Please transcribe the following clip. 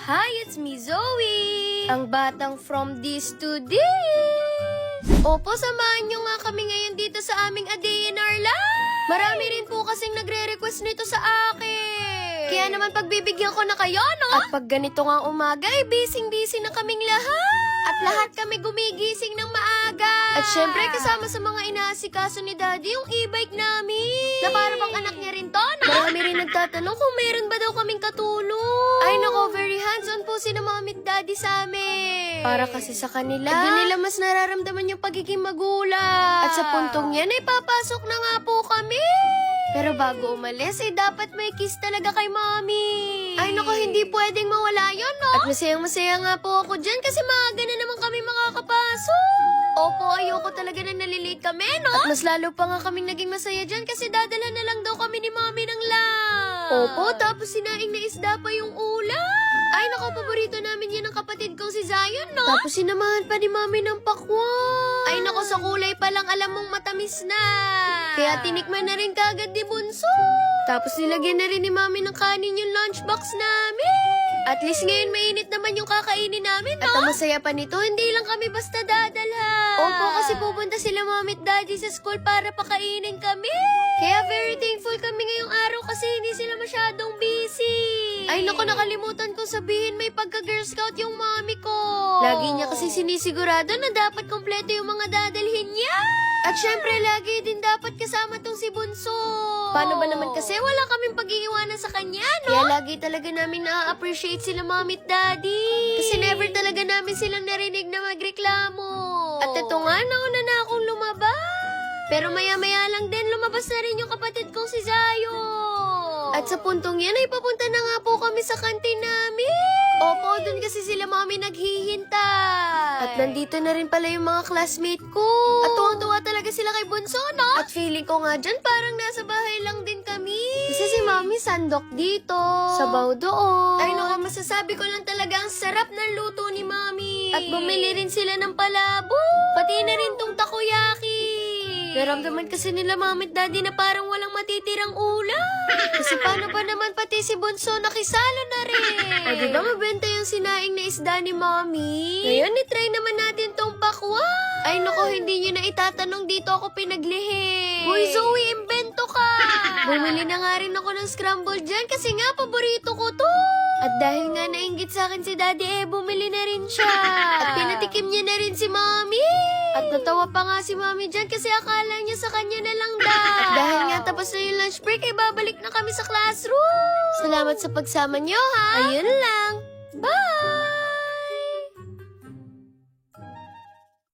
Hi, it's me, Zoe! Ang batang from this to this! Opo, samahan nyo nga kami ngayon dito sa aming A Day in Our Life! Marami rin po kasing nagre-request nito sa akin! Kaya naman pagbibigyan ko na kayo, no? At pag ganito nga umaga, busy-busy na kaming lahat! At lahat kami gumigising ng maaga! At syempre, kasama sa mga inaasikaso ni Daddy yung e-bike namin! Na para bang anak niya rin to, no? Marami rin nagtatanong kung meron ba daw kaming katulong. Ay nako, very hands-on po si na Mommy at Daddy sa amin. Para kasi sa kanila, at doon nila mas nararamdaman yung pagiging magulang. At sa puntong yan ay papasok na nga po kami. Pero bago umalis, dapat may kiss talaga kay Mommy. Ay nako, hindi pwedeng mawala yun, no? At masayang-masaya nga po ako dyan kasi maaga na naman kami makakapasok. Opo, ayoko talaga na nalilate kami, no? At mas lalo pa nga kaming naging masaya dyan kasi dadala na lang daw kami ni Mommy ng lunch. Opo, tapos sinaing na isda pa yung ulam. Ay nako, paborito namin yan ng kapatid kong si Zion, no? Tapos sinamahan pa ni Mommy ng pakwan. Ay nako, sa kulay pa lang alam mong matamis na. Kaya tinikman na rin kagad ni Bunso. Tapos nilagyan na rin ni Mommy ng kanin yung lunchbox namin. At least ngayon mainit naman yung kakainin namin, no? At ang masaya pa nito, hindi lang kami basta dadalhan. Opo, kasi pupunta sila Mommy at Daddy sa school para pakainin kami. Kaya very thankful kami ngayong araw kasi hindi sila masyadong busy. Ay naku, nakalimutan kong sabihin may pagka-Girl Scout yung Mommy ko. Lagi niya kasi sinisigurado na dapat kompleto yung mga dadalhin niya. At syempre, lagi din dapat kasama tong si Bunso. Paano ba naman kasi wala kaming pag-iiwanan sa kanya, no? Kaya lagi talaga namin na-appreciate sila Mommy at Daddy. Kasi never talaga namin silang narinig na magreklamo. At ito nga, nauna na akong lumabas. Pero maya-maya lang din, lumabas na rin yung kapatid kong si Zayo. At sa puntong yan ay papunta na nga po kami sa kantin namin. Opo, dun kasi sila Mommy naghihintay. At nandito na rin pala yung mga classmate ko. At tuwang-tuwa talaga sila kay Bunso, no? At feeling ko nga dyan parang nasa bahay lang din kami. Kasi si Mommy sandok dito. Sabaw doon. Ay naku, masasabi ko lang talaga ang sarap ng luto ni Mommy. At bumili rin sila ng palabo. Pati na rin tong takoyaki. Naramdaman kasi nila Mommy at Daddy na parang walang matitirang ulam. Kasi paano pa naman pati si Bunso nakisalo na rin. O diba mabenta yung sinaing na isda ni Mommy? Ngayon, itry naman natin tong pakwan. Ay nako, hindi nyo na itatanong dito ako pinaglihi. Uy, Zoe, imbento ka. Bumili na nga rin ako ng scramble dyan kasi nga paborito ko to. At dahil nga nainggit sa akin si Daddy, bumili na rin siya. At pinatikim niya na rin si Mommy. At natawa pa nga si Mommy dyan kasi akala niya sa kanya na lang daw. At dahil nga tapos na yung lunch break, babalik na kami sa classroom. Salamat sa pagsama niyo, ha? Ayun lang.